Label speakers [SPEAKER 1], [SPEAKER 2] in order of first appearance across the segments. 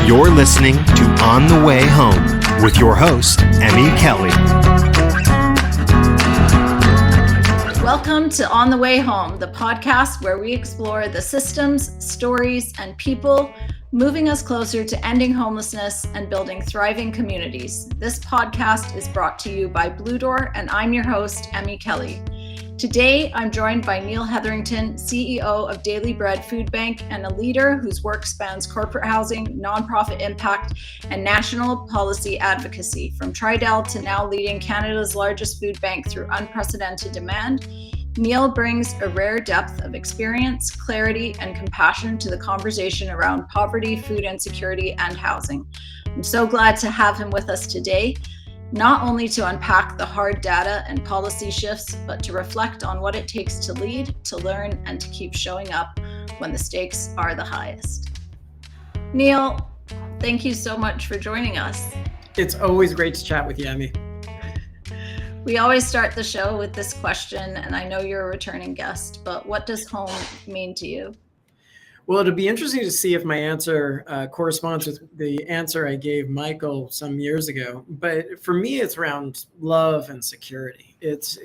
[SPEAKER 1] You're listening to On the Way Home with your host, Emmy Kelly.
[SPEAKER 2] Welcome to On the Way Home, the podcast where we explore the systems, stories, and people moving us closer to ending homelessness and building thriving communities. This podcast is brought to you by Blue Door, and I'm your host, Emmy Kelly. Today, I'm joined by Neil Hetherington, CEO of Daily Bread Food Bank and a leader whose work spans corporate housing, nonprofit impact, and national policy advocacy. From Tridel to now leading Canada's largest food bank through unprecedented demand, Neil brings a rare depth of experience, clarity, and compassion to the conversation around poverty, food insecurity, and housing. I'm so glad to have him with us today, not only to unpack the hard data and policy shifts, but to reflect on what it takes to lead, to learn, and to keep showing up when the stakes are the highest. Neil, thank you so much for joining us.
[SPEAKER 3] It's always great to chat with you, Emmy.
[SPEAKER 2] We always start the show with this question, and I know you're a returning guest, but what does home mean to you?
[SPEAKER 3] Well, it'll be interesting to see if my answer corresponds with the answer I gave Michael some years ago. But for me, it's around love and security. It's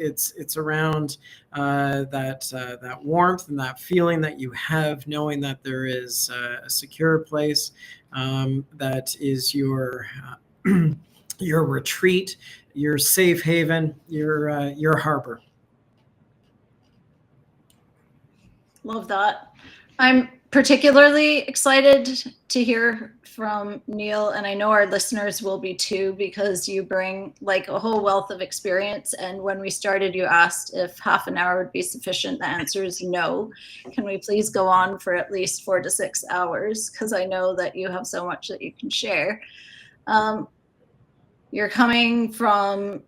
[SPEAKER 3] around that warmth and that feeling that you have, knowing that there is a secure place that is your your retreat, your safe haven, your harbor.
[SPEAKER 2] Love that. I'm particularly excited to hear from Neil, and I know our listeners will be too, because you bring like a whole wealth of experience. And when we started, you asked if half an hour would be sufficient. The answer is no. Can we please go on for at least 4 to 6 hours? Because I know that you have so much that you can share. You're coming from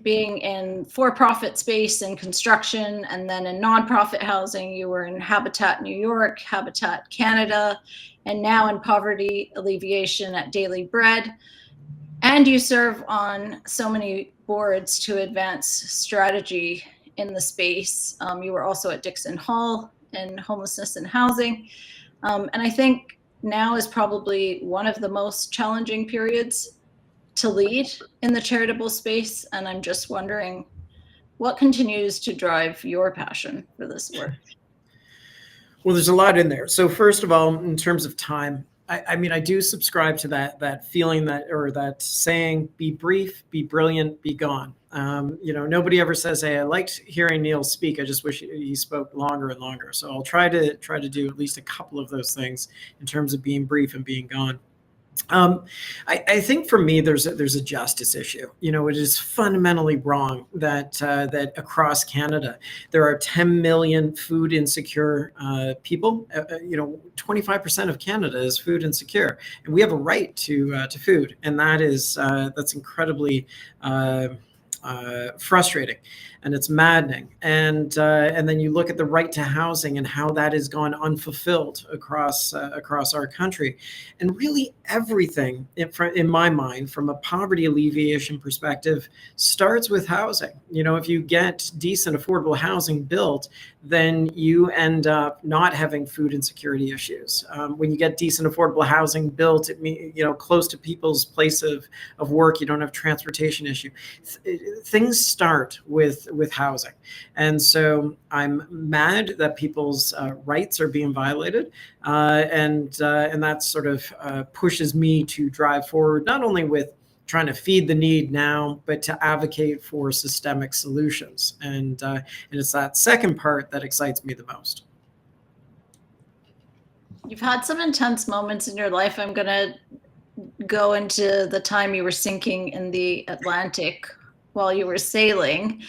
[SPEAKER 2] being in for-profit space and construction, and then in nonprofit housing. You were in Habitat New York, Habitat Canada, and now in poverty alleviation at Daily Bread. And you serve on so many boards to advance strategy in the space. You were also at Dixon Hall in homelessness and housing. And I think now is probably one of the most challenging periods to lead in the charitable space. And I'm just wondering what continues to drive your passion for this work?
[SPEAKER 3] Well, there's a lot in there. So first of all, in terms of time, I mean, I do subscribe to that feeling that saying, be brief, be brilliant, be gone. Nobody ever says, hey, I liked hearing Neil speak. I just wish he spoke longer and longer. So I'll try to do at least a couple of those things in terms of being brief and being gone. I think for me, there's a justice issue. It is fundamentally wrong that across Canada there are 10 million food insecure people. 25% of Canada is food insecure, and we have a right to food, and that's incredibly frustrating, and it's maddening. And then you look at the right to housing and how that has gone unfulfilled across our country, and really everything in my mind from a poverty alleviation perspective starts with housing. If you get decent affordable housing built, then you end up not having food insecurity issues. When you get decent affordable housing built, it means close to people's place of work, you don't have transportation issue. Things start with housing. And so I'm mad that people's rights are being violated. And that sort of pushes me to drive forward, not only with trying to feed the need now, but to advocate for systemic solutions. And it's that second part that excites me the most.
[SPEAKER 2] You've had some intense moments in your life. I'm going to go into the time you were sinking in the Atlantic while you were sailing.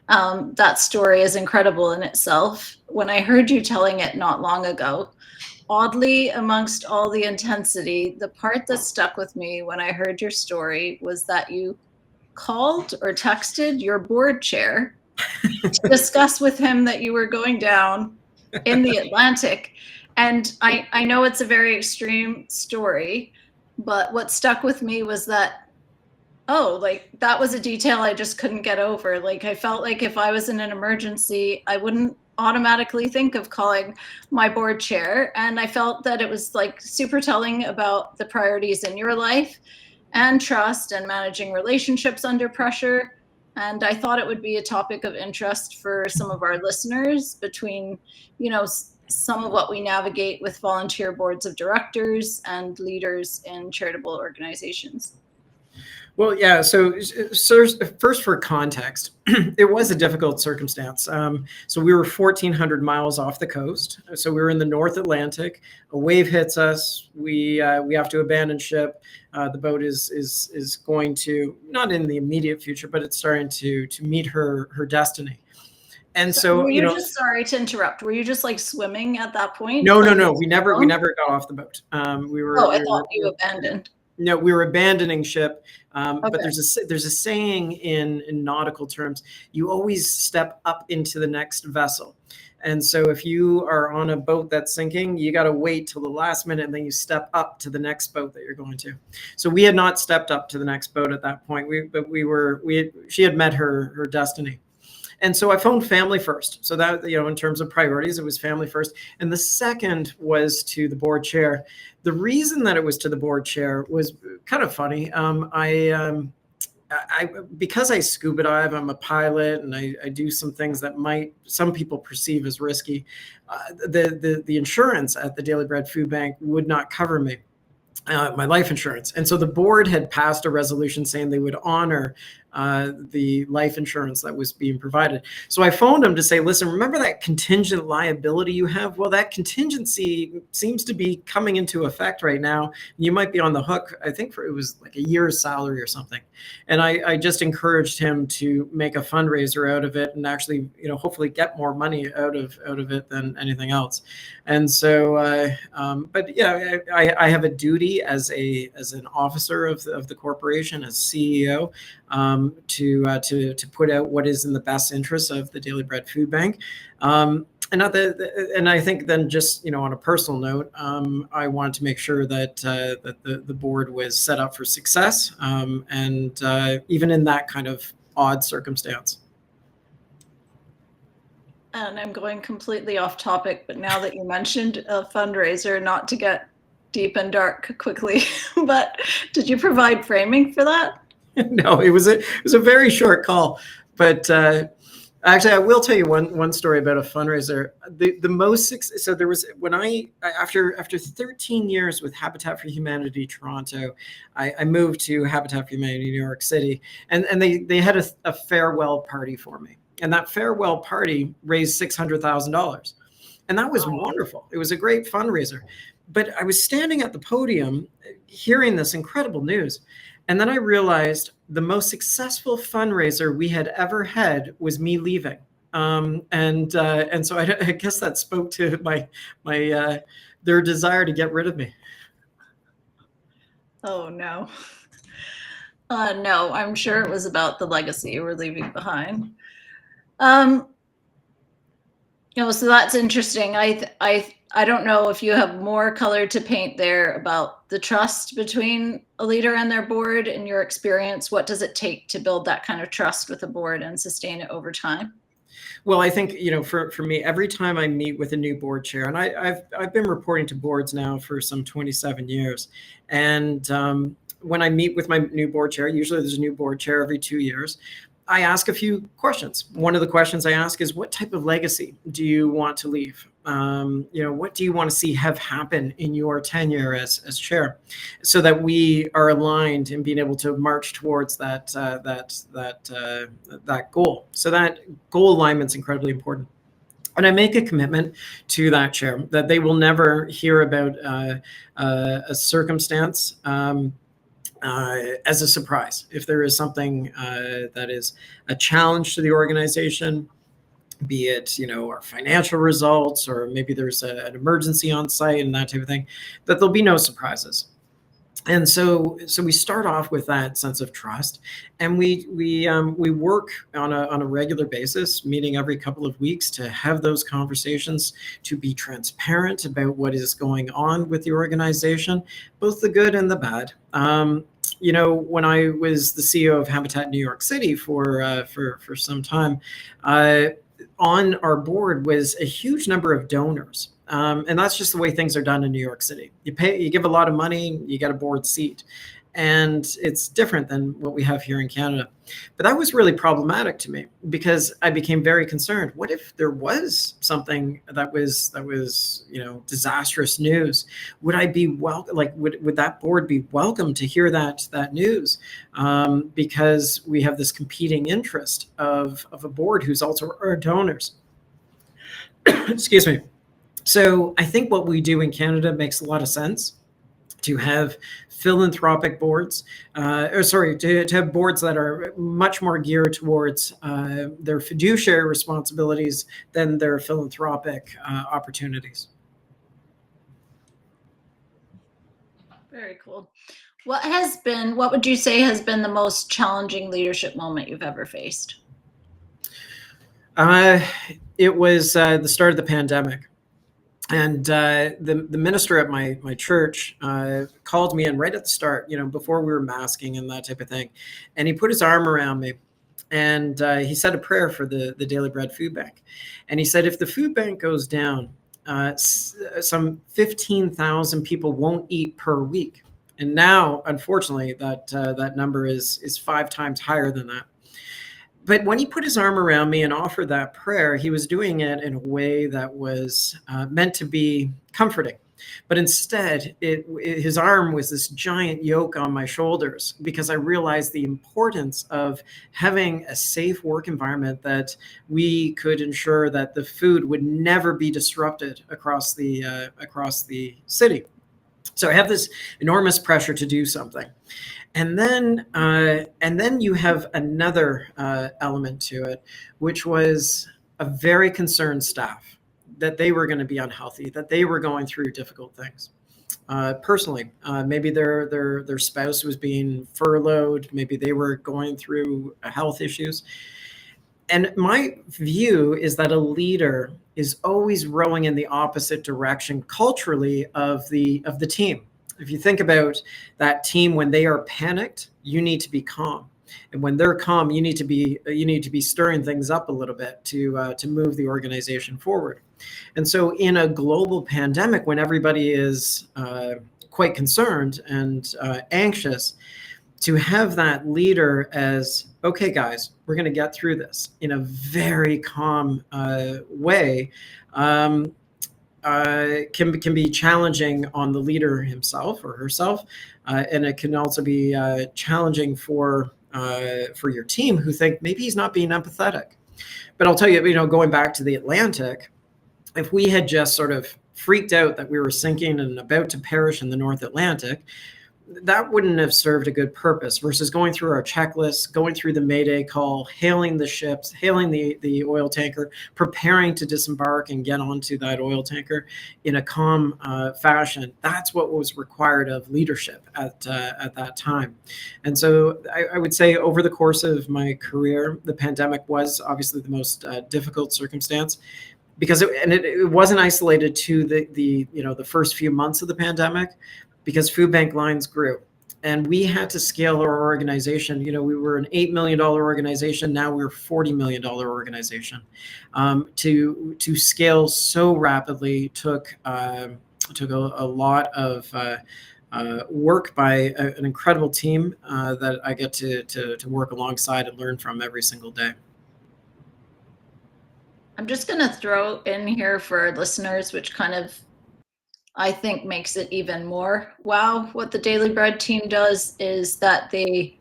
[SPEAKER 2] That story is incredible in itself. When I heard you telling it not long ago, oddly, amongst all the intensity, the part that stuck with me when I heard your story was that you called or texted your board chair to discuss with him that you were going down in the Atlantic. And I know it's a very extreme story, but what stuck with me was that, that was a detail I just couldn't get over. I felt like if I was in an emergency, I wouldn't automatically think of calling my board chair. And I felt that it was like super telling about the priorities in your life and trust and managing relationships under pressure. And I thought it would be a topic of interest for some of our listeners between, some of what we navigate with volunteer boards of directors and leaders in charitable organizations.
[SPEAKER 3] Well, yeah. So first, for context, it was a difficult circumstance. So we were 1,400 miles off the coast. So we were in the North Atlantic. A wave hits us. We have to abandon ship. The boat is going to, not in the immediate future, but it's starting to meet her destiny. And so,
[SPEAKER 2] were you just, sorry to interrupt, were you just like swimming at that point?
[SPEAKER 3] No. We never got off the boat. We were.
[SPEAKER 2] Oh, I thought you abandoned.
[SPEAKER 3] No, we were abandoning ship.
[SPEAKER 2] Okay.
[SPEAKER 3] But there's a saying in nautical terms: you always step up into the next vessel. And so if you are on a boat that's sinking, you got to wait till the last minute, and then you step up to the next boat that you're going to. So we had not stepped up to the next boat at that point. She had met her destiny. And so I phoned family first. So that, in terms of priorities, it was family first. And the second was to the board chair. The reason that it was to the board chair was kind of funny. Because I scuba dive, I'm a pilot, and I do some things that some people perceive as risky. The insurance at the Daily Bread Food Bank would not cover me. My life insurance. And so the board had passed a resolution saying they would honor the life insurance that was being provided. So I phoned them to say, listen, remember that contingent liability you have? Well, that contingency seems to be coming into effect right now. You might be on the hook, I think it was like a year's salary or something. And I just encouraged him to make a fundraiser out of it and actually, hopefully get more money out of it than anything else. And so, but yeah, I have a duty as an officer of the corporation, as CEO, to put out what is in the best interest of the Daily Bread Food Bank. And I think then just, on a personal note, I wanted to make sure that the board was set up for success, and even in that kind of odd circumstance.
[SPEAKER 2] And I'm going completely off topic, but now that you mentioned a fundraiser, not to get deep and dark quickly, but did you provide framing for that?
[SPEAKER 3] No, it was a very short call, but actually, I will tell you one story about a fundraiser. The most so there was when after 13 years with Habitat for Humanity Toronto, I moved to Habitat for Humanity New York City, and they had a farewell party for me, and that farewell party raised $600,000, and that was wonderful. It was a great fundraiser, but I was standing at the podium hearing this incredible news. And then I realized the most successful fundraiser we had ever had was me leaving. And so I guess that spoke to their desire to get rid of me.
[SPEAKER 2] Oh, no. No, I'm sure it was about the legacy you were leaving behind. So that's interesting. I don't know if you have more color to paint there about the trust between a leader and their board. In your experience, what does it take to build that kind of trust with a board and sustain it over time?
[SPEAKER 3] Well, I think, for me, every time I meet with a new board chair, and I've been reporting to boards now for some 27 years. And when I meet with my new board chair, usually there's a new board chair every 2 years, I ask a few questions. One of the questions I ask is, what type of legacy do you want to leave? What do you want to see have happen in your tenure as chair, so that we are aligned in being able to march towards that goal. So that goal alignment is incredibly important. And I make a commitment to that chair that they will never hear about a circumstance as a surprise. If there is something that is a challenge to the organization, be it, our financial results, or maybe there's an emergency on site and that type of thing, that there'll be no surprises. And so we start off with that sense of trust, and we work on a regular basis, meeting every couple of weeks to have those conversations, to be transparent about what is going on with the organization, both the good and the bad. When I was the CEO of Habitat New York City for some time, on our board was a huge number of donors. And that's just the way things are done in New York City. You give a lot of money, you get a board seat. And it's different than what we have here in Canada. But that was really problematic to me because I became very concerned. What if there was something that was disastrous news? Would I be would that board be welcome to hear that news? Because we have this competing interest of a board who's also our donors. Excuse me. So I think what we do in Canada makes a lot of sense. To have philanthropic boards, to have boards that are much more geared towards their fiduciary responsibilities than their philanthropic opportunities.
[SPEAKER 2] Very cool. What would you say has been the most challenging leadership moment you've ever faced?
[SPEAKER 3] It was the start of the pandemic. And the minister at my church called me in right at the start, before we were masking and that type of thing. And he put his arm around me and he said a prayer for the Daily Bread food bank. And he said, if the food bank goes down, some 15,000 people won't eat per week. And now, unfortunately, that number is 5 times higher than that. But when he put his arm around me and offered that prayer, he was doing it in a way that was meant to be comforting. But instead, his arm was this giant yoke on my shoulders because I realized the importance of having a safe work environment that we could ensure that the food would never be disrupted across the city. So I have this enormous pressure to do something. And then you have another element to it, which was a very concerned staff that they were going to be unhealthy, that they were going through difficult things. Personally, maybe their spouse was being furloughed, maybe they were going through health issues. And my view is that a leader is always rowing in the opposite direction culturally of the team. If you think about that team, when they are panicked, you need to be calm. And when they're calm, you need to be stirring things up a little bit to move the organization forward. And so in a global pandemic, when everybody is quite concerned and anxious, to have that leader as, okay, guys, we're going to get through this in a very calm way, can be challenging on the leader himself or herself, and it can also be challenging for your team who think maybe he's not being empathetic. But I'll tell you, going back to the Atlantic, if we had just sort of freaked out that we were sinking and about to perish in the North Atlantic, that wouldn't have served a good purpose versus going through our checklist, going through the Mayday call, hailing the ships, hailing the oil tanker, preparing to disembark and get onto that oil tanker in a calm fashion. That's what was required of leadership at that time. And so I would say over the course of my career, the pandemic was obviously the most difficult circumstance. Because it wasn't isolated to the first few months of the pandemic, because food bank lines grew and we had to scale our organization. We were an $8 million organization. Now we're a $40 million organization. To scale so rapidly took a lot of work by an incredible team that I get to work alongside and learn from every single day.
[SPEAKER 2] I'm just going to throw in here for listeners, which kind of, I think, makes it even more wow. What the Daily Bread team does is that they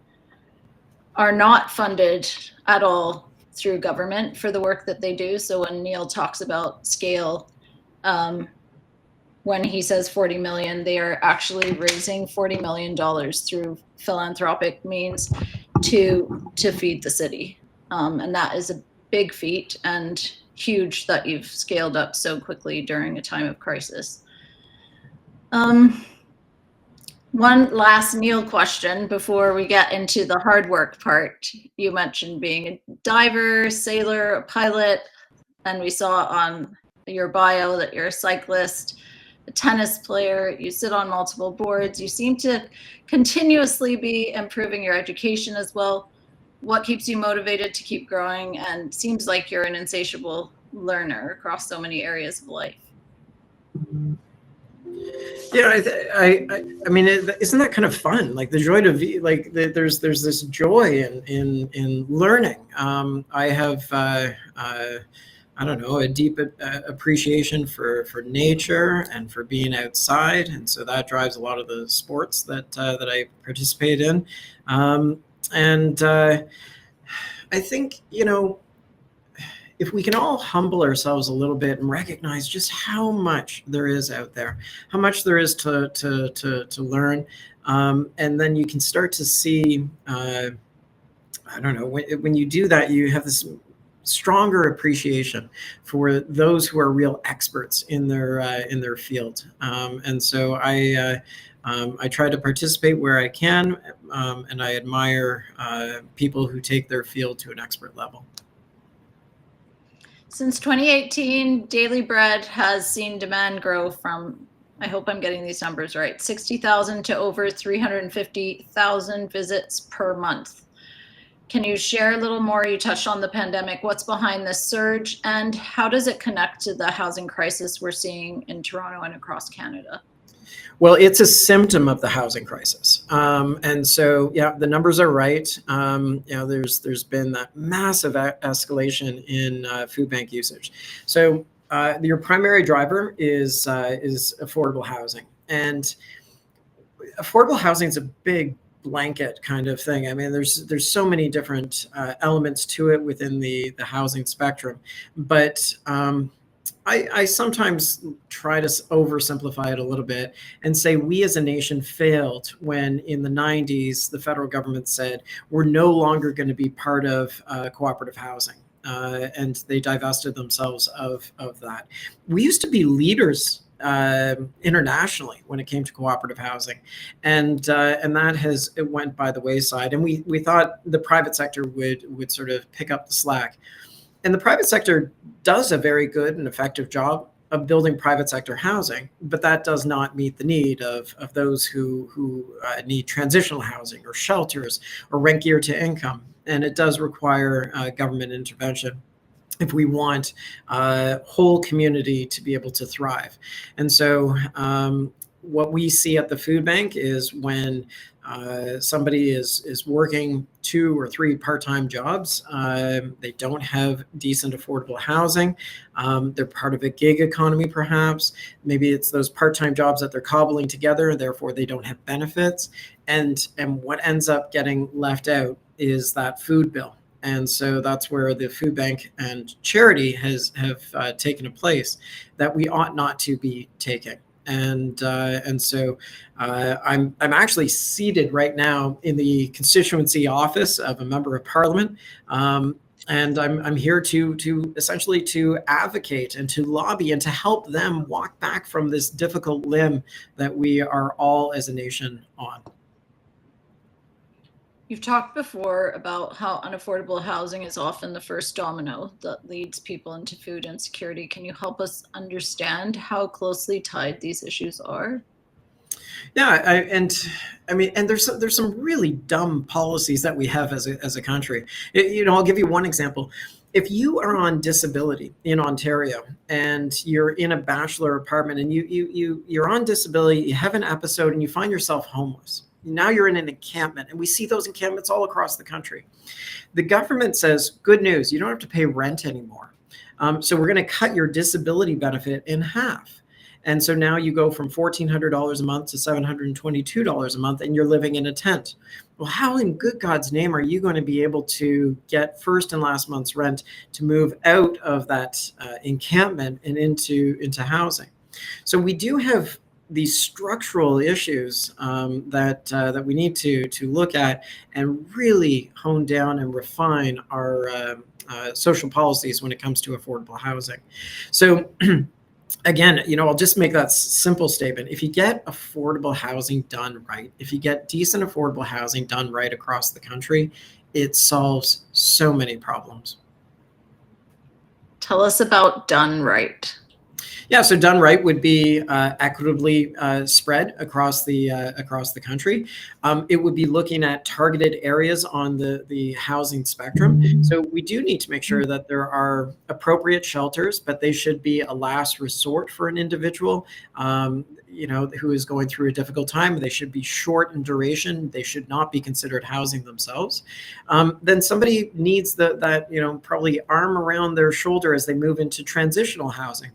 [SPEAKER 2] are not funded at all through government for the work that they do. So when Neil talks about scale, when he says 40 million, they are actually raising $40 million through philanthropic means to feed the city. And that is a big feat and huge that you've scaled up so quickly during a time of crisis. One last Neil question before we get into the hard work part. You mentioned being a diver, sailor, a pilot, and we saw on your bio that you're a cyclist, a tennis player, you sit on multiple boards, you seem to continuously be improving your education as well. What keeps you motivated to keep growing? And seems like you're an insatiable learner across so many areas of life.
[SPEAKER 3] Yeah, I mean, isn't that kind of fun? Like the joy to like there's this joy in learning. I have I don't know, a deep appreciation for nature and for being outside, and so that drives a lot of the sports that I participate in. And I think, if we can all humble ourselves a little bit and recognize just how much there is out there, how much there is to learn, and then you can start to see, I don't know, when you do that, you have this stronger appreciation for those who are real experts in their field. And so I try to participate where I can, and I admire people who take their field to an expert level.
[SPEAKER 2] Since 2018, Daily Bread has seen demand grow from, I hope I'm getting these numbers right, 60,000 to over 350,000 visits per month. Can you share a little more? You touched on the pandemic. What's behind this surge, and how does it connect to the housing crisis we're seeing in Toronto and across Canada?
[SPEAKER 3] Well, it's a symptom of the housing crisis, and so yeah, the numbers are right. There's been that massive escalation in food bank usage. So your primary driver is affordable housing, and affordable housing is a big blanket kind of thing. I mean, there's so many different elements to it within the housing spectrum, but I sometimes try to oversimplify it a little bit and say we as a nation failed when in the 90s the federal government said we're no longer going to be part of cooperative housing. And they divested themselves of that. We used to be leaders internationally when it came to cooperative housing, and that it went by the wayside. And we thought the private sector would sort of pick up the slack. And the private sector does a very good and effective job of building private sector housing, but that does not meet the need of those who need transitional housing or shelters or rent geared to income. And it does require government intervention if we want a whole community to be able to thrive. And so what we see at the food bank is when somebody is working 2 or 3 part-time jobs, they don't have decent affordable housing, they're part of a gig economy perhaps, maybe it's those part-time jobs that they're cobbling together and therefore they don't have benefits, and what ends up getting left out is that food bill. And so that's where the food bank and charity have taken a place that we ought not to be taking. And so I'm actually seated right now in the constituency office of a member of parliament, and I'm here to essentially to advocate and to lobby and to help them walk back from this difficult limb that we are all as a nation on.
[SPEAKER 2] You've talked before about how unaffordable housing is often the first domino that leads people into food insecurity. Can you help us understand how closely tied these issues are?
[SPEAKER 3] Yeah, and there's some really dumb policies that we have as a country. I'll give you one example. If you are on disability in Ontario and you're in a bachelor apartment and you're on disability, you have an episode and you find yourself homeless. Now you're in an encampment, and we see those encampments all across the country. The government says, good news, you don't have to pay rent anymore. So we're going to cut your disability benefit in half. And so now you go from $1,400 a month to $722 a month, and you're living in a tent. Well, how in good God's name are you going to be able to get first and last month's rent to move out of that encampment and into housing? So we do have these structural issues that we need to look at and really hone down and refine our social policies when it comes to affordable housing. So again, I'll just make that simple statement. If you get affordable housing done right, if you get decent affordable housing done right across the country, it solves so many problems.
[SPEAKER 2] Tell us about done right.
[SPEAKER 3] Yeah, so done right would be equitably spread across the country. It would be looking at targeted areas on the housing spectrum. So we do need to make sure that there are appropriate shelters, but they should be a last resort for an individual. Who is going through a difficult time. They should be short in duration. They should not be considered housing themselves. Then somebody needs that probably arm around their shoulder as they move into transitional housing,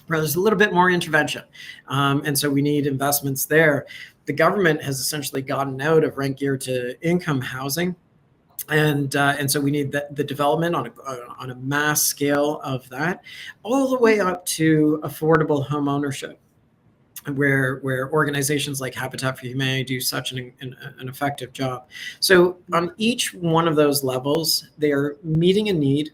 [SPEAKER 3] where there's a little bit more intervention. And so we need investments there. The government has essentially gotten out of rent geared to income housing. And so we need the development on a mass scale of that, all the way up to affordable home ownership, where organizations like Habitat for Humanity do such an effective job. So on each one of those levels, they are meeting a need.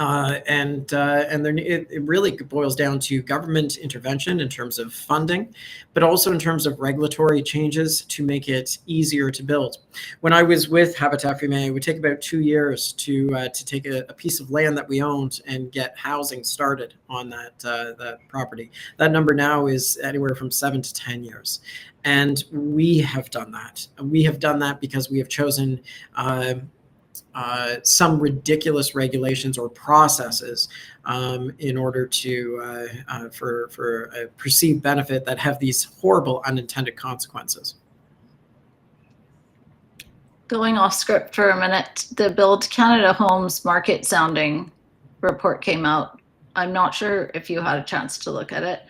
[SPEAKER 3] It really boils down to government intervention in terms of funding, but also in terms of regulatory changes to make it easier to build. When I was with Habitat for Humanity, it would take about 2 years to take a piece of land that we owned and get housing started on that property. That number now is anywhere from 7 to 10 years. And we have done that. We have done that because we have chosen some ridiculous regulations or processes in order to for a perceived benefit that have these horrible unintended consequences.
[SPEAKER 2] Going off script for a minute, the Build Canada Homes market sounding report came out. I'm not sure if you had a chance to look at it.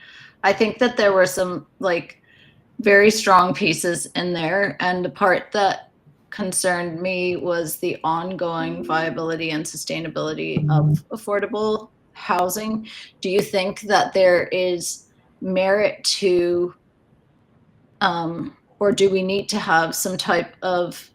[SPEAKER 2] I think that there were some very strong pieces in there, and the part that concerned me was the ongoing viability and sustainability of affordable housing. Do you think that there is merit to, or do we need to have some type of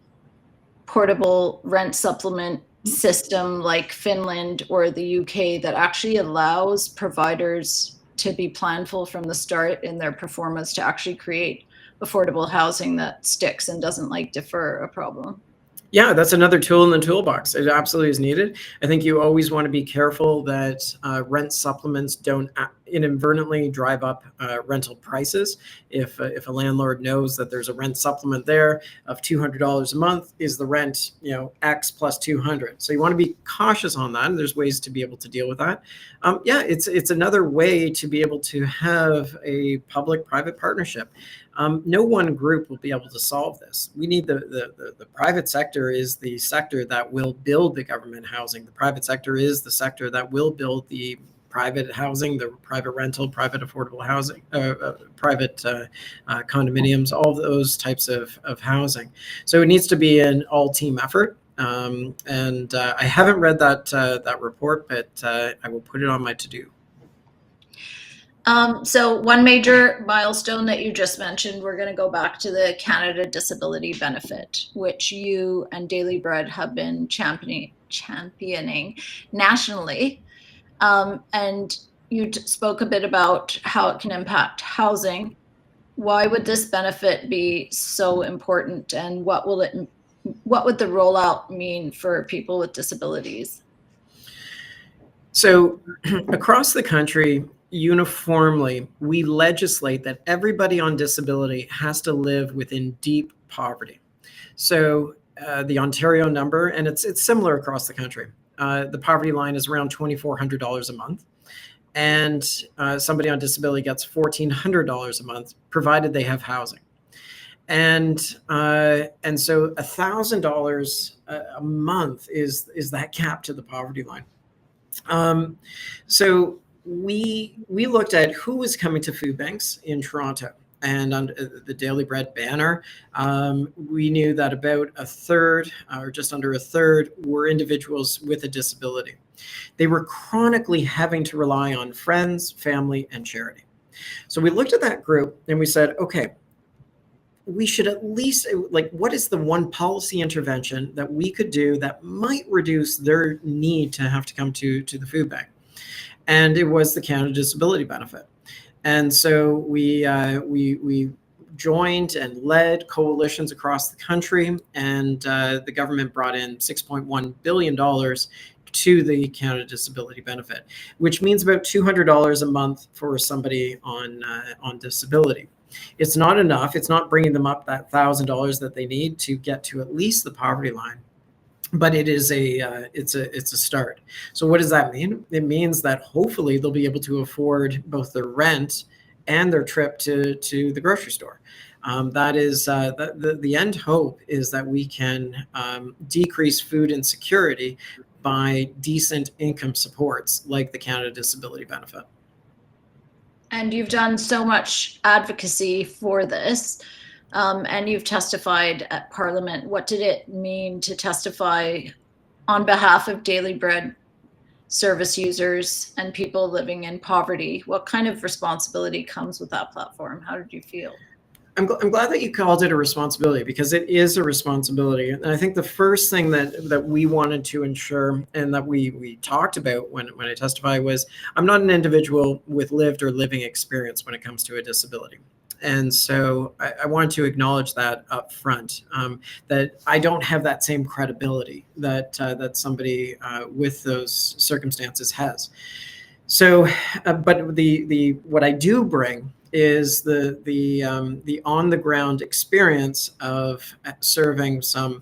[SPEAKER 2] portable rent supplement system like Finland or the UK that actually allows providers to be planful from the start in their performance to actually create affordable housing that sticks and doesn't defer a problem?
[SPEAKER 3] Yeah, that's another tool in the toolbox. It absolutely is needed. I think you always want to be careful that rent supplements don't inadvertently drive up rental prices. If a landlord knows that there's a rent supplement there of $200 a month, is the rent X plus 200? So you want to be cautious on that, and there's ways to be able to deal with that. It's another way to be able to have a public-private partnership. No one group will be able to solve this. We need the private sector is the sector that will build the government housing. The private sector is the sector that will build the private housing, the private rental, private affordable housing, private condominiums, all those types of housing. So it needs to be an all-team effort. I haven't read that report, but I will put it on my to-do.
[SPEAKER 2] So one major milestone that you just mentioned, we're going to go back to the Canada Disability Benefit, which you and Daily Bread have been championing nationally. And you spoke a bit about how it can impact housing. Why would this benefit be so important, and what would the rollout mean for people with disabilities?
[SPEAKER 3] So across the country, uniformly, we legislate that everybody on disability has to live within deep poverty. So the Ontario number, and it's similar across the country, the poverty line is around $2,400 a month. And somebody on disability gets $1,400 a month, provided they have housing. And so $1,000 a month is that cap to the poverty line. So we looked at who was coming to food banks in Toronto, and on the Daily Bread banner, we knew that about a third, or just under a third, were individuals with a disability. They were chronically having to rely on friends, family, and charity. So we looked at that group and we said, okay, we should at least, what is the one policy intervention that we could do that might reduce their need to have to come to the food bank? And it was the Canada Disability Benefit. And so we joined and led coalitions across the country, and the government brought in $6.1 billion to the Canada Disability Benefit, which means about $200 a month for somebody on disability. It's not enough. It's not bringing them up that $1,000 that they need to get to at least the poverty line, but it is it's a start. So what does that mean? It means that hopefully they'll be able to afford both their rent and their trip to the grocery store. That is the end hope is that we can decrease food insecurity by decent income supports like the Canada Disability Benefit.
[SPEAKER 2] And you've done so much advocacy for this, and you've testified at Parliament. What did it mean to testify on behalf of Daily Bread service users and people living in poverty? What kind of responsibility comes with that platform? How did you feel?
[SPEAKER 3] I'm glad that you called it a responsibility, because it is a responsibility. And I think the first thing that we wanted to ensure and that we talked about when I testify was, I'm not an individual with lived or living experience when it comes to a disability. And so I wanted to acknowledge that up front, that I don't have that same credibility that somebody with those circumstances has. So, but the what I do bring is the on the ground experience of serving some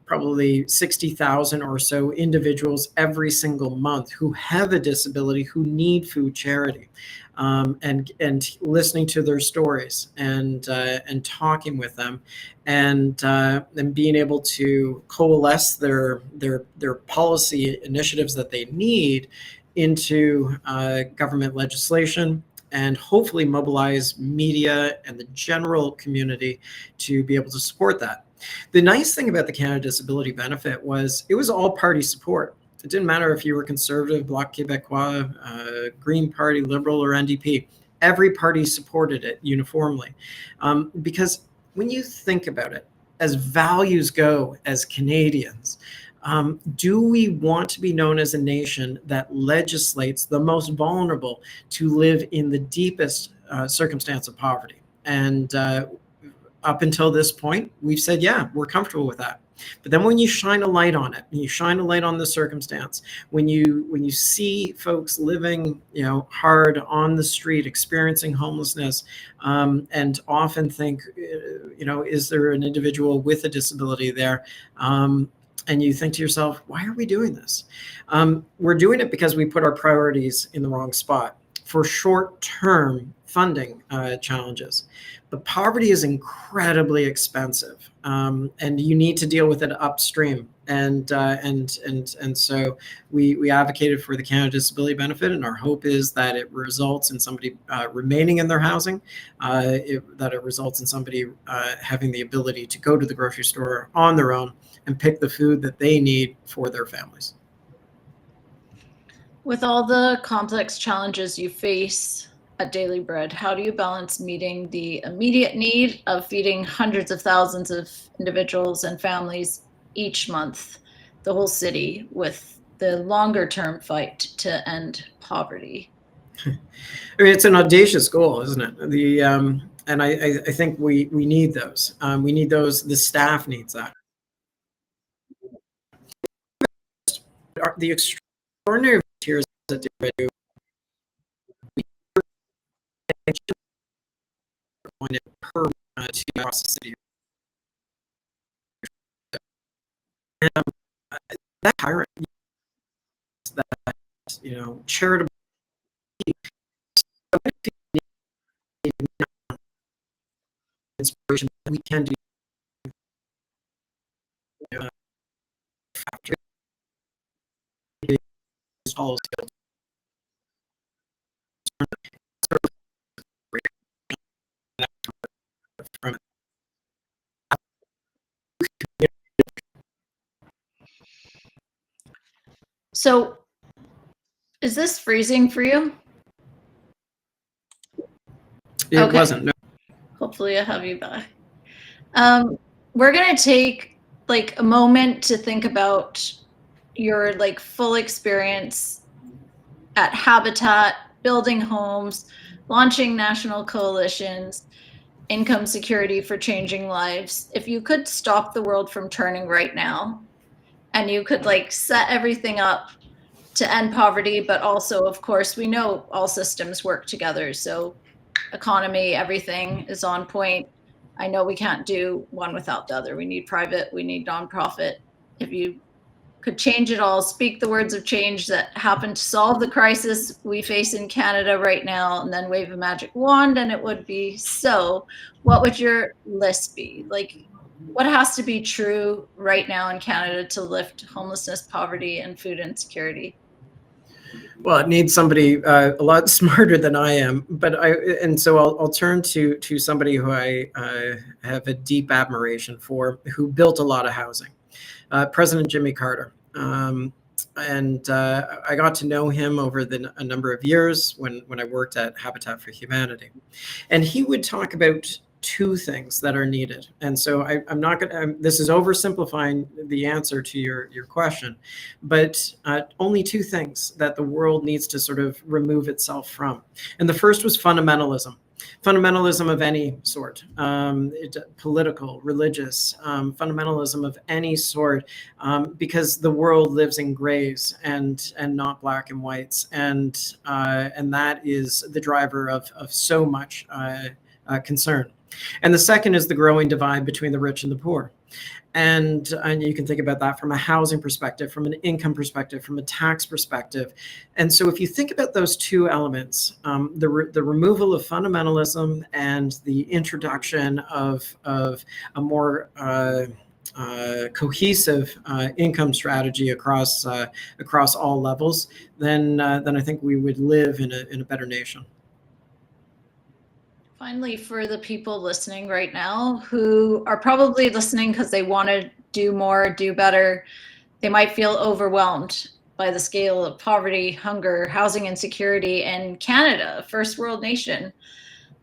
[SPEAKER 3] probably 60,000 or so individuals every single month who have a disability, who need food charity, and listening to their stories and talking with them, and being able to coalesce their policy initiatives that they need into government legislation, and hopefully mobilize media and the general community to be able to support that. The nice thing about the Canada Disability Benefit was it was all party support. It didn't matter if you were Conservative, Bloc Québécois, Green Party, Liberal, or NDP. Every party supported it uniformly. Because when you think about it, as values go as Canadians, do we want to be known as a nation that legislates the most vulnerable to live in the deepest circumstance of poverty? And up until this point, we've said, yeah, we're comfortable with that. But then when you shine a light on it, and you shine a light on the circumstance, when you see folks living, hard on the street, experiencing homelessness, and often think, is there an individual with a disability there? And you think to yourself, why are we doing this? We're doing it because we put our priorities in the wrong spot for short-term funding challenges. But poverty is incredibly expensive, and you need to deal with it upstream. And so we advocated for the Canada Disability Benefit, and our hope is that it results in somebody remaining in their housing, that it results in somebody having the ability to go to the grocery store on their own and pick the food that they need for their families.
[SPEAKER 2] With all the complex challenges you face at Daily Bread, how do you balance meeting the immediate need of feeding hundreds of thousands of individuals and families each month, the whole city, with the longer term fight to end poverty?
[SPEAKER 3] I mean, it's an audacious goal, isn't it? And I think we need those. We need those. The staff needs that. The extraordinary volunteers that do per to across the city. And that hiring, that charitable inspiration that we can do. All skills.
[SPEAKER 2] So, is this freezing for you?
[SPEAKER 3] It okay. Wasn't. No.
[SPEAKER 2] Hopefully, I have you back. We're gonna take a moment to think about your full experience at Habitat, building homes, launching national coalitions, income security for changing lives. If you could stop the world from turning right now, and you could set everything up to end poverty, but also, of course, we know all systems work together. So economy, everything is on point. I know we can't do one without the other. We need private, we need nonprofit. If you could change it all, speak the words of change that happen to solve the crisis we face in Canada right now, and then wave a magic wand and it would be so, what would your list be? Like, what has to be true right now in Canada to lift homelessness, poverty, and food insecurity?
[SPEAKER 3] Well, it needs somebody a lot smarter than I am, so I'll turn to somebody who I have a deep admiration for, who built a lot of housing, President Jimmy Carter. I got to know him over a number of years when I worked at Habitat for Humanity, and he would talk about two things that are needed. And so I'm not going to, this is oversimplifying the answer to your question, but only two things that the world needs to sort of remove itself from. And the first was fundamentalism of any sort, political, religious, fundamentalism of any sort, because the world lives in grays and not black and whites. And that is the driver of so much concern. And the second is the growing divide between the rich and the poor. And you can think about that from a housing perspective, from an income perspective, from a tax perspective. And so if you think about those two elements, the removal of fundamentalism and the introduction of a more cohesive income strategy across all levels, then I think we would live in a better nation.
[SPEAKER 2] Finally, for the people listening right now who are probably listening because they want to do more, do better, they might feel overwhelmed by the scale of poverty, hunger, housing insecurity in Canada, a first world nation.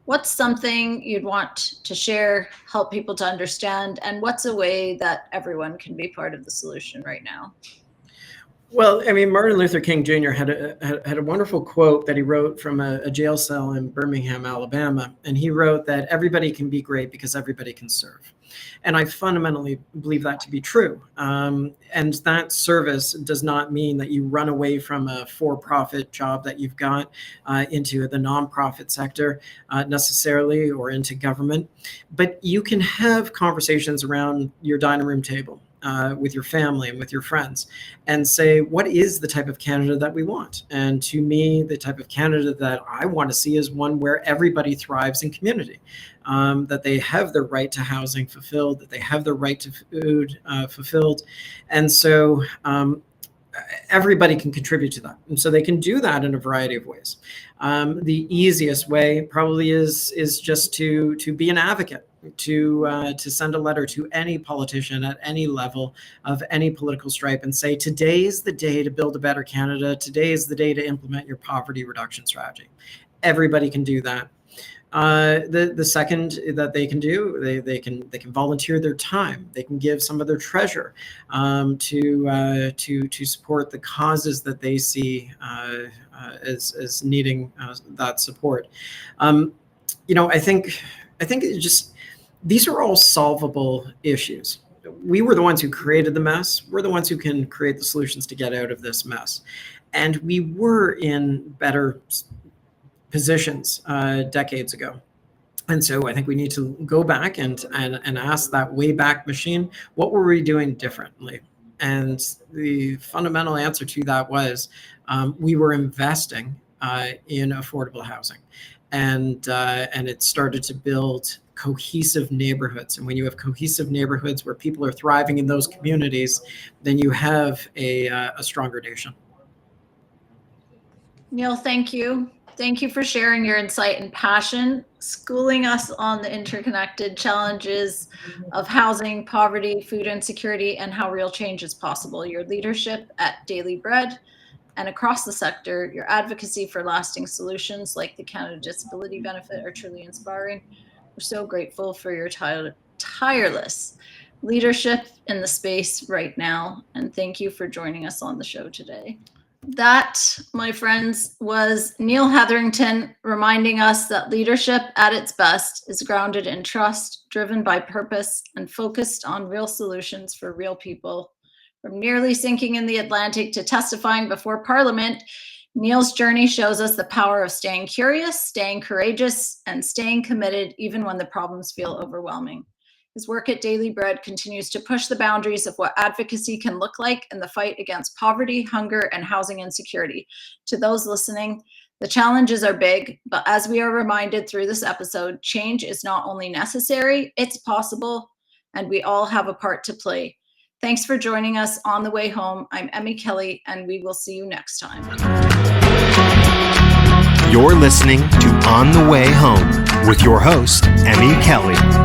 [SPEAKER 2] What's something you'd want to share, help people to understand, and what's a way that everyone can be part of the solution right now?
[SPEAKER 3] Well, I mean, Martin Luther King Jr. had a wonderful quote that he wrote from a jail cell in Birmingham, Alabama. And he wrote that everybody can be great because everybody can serve. And I fundamentally believe that to be true. And that service does not mean that you run away from a for-profit job that you've got into the nonprofit sector necessarily, or into government. But you can have conversations around your dining room table with your family and with your friends, and say, what is the type of Canada that we want? And to me, the type of Canada that I want to see is one where everybody thrives in community, that they have their right to housing fulfilled, that they have their right to food fulfilled. And so everybody can contribute to that. And so they can do that in a variety of ways. The easiest way probably is just to be an advocate, to send a letter to any politician at any level of any political stripe and say, today is the day to build a better Canada. Today is the day to implement your poverty reduction strategy. Everybody can do that. The second that they can do, they can volunteer their time. They can give some of their treasure to support the causes that they see as needing that support. I think it just, these are all solvable issues. We were the ones who created the mess. We're the ones who can create the solutions to get out of this mess. And we were in better positions decades ago. And so I think we need to go back and ask that way back machine, what were we doing differently? And the fundamental answer to that was we were investing in affordable housing. And it started to build cohesive neighborhoods. And when you have cohesive neighborhoods where people are thriving in those communities, then you have a stronger nation.
[SPEAKER 2] Neil, thank you. Thank you for sharing your insight and passion, schooling us on the interconnected challenges of housing, poverty, food insecurity, and how real change is possible. Your leadership at Daily Bread and across the sector, your advocacy for lasting solutions like the Canada Disability Benefit are truly inspiring. We're so grateful for your tireless leadership in the space right now. And thank you for joining us on the show today. That, my friends, was Neil Hetherington reminding us that leadership at its best is grounded in trust, driven by purpose, and focused on real solutions for real people, From nearly sinking in the Atlantic to testifying before Parliament, Neil's journey shows us the power of staying curious, staying courageous, and staying committed even when the problems feel overwhelming. His work at Daily Bread continues to push the boundaries of what advocacy can look like in the fight against poverty, hunger, and housing insecurity. To those listening, the challenges are big, but as we are reminded through this episode, change is not only necessary, it's possible, and we all have a part to play. Thanks for joining us on the way home. I'm Emmy Kelly, and we will see you next time.
[SPEAKER 1] You're listening to On the Way Home with your host, Emmy Kelly.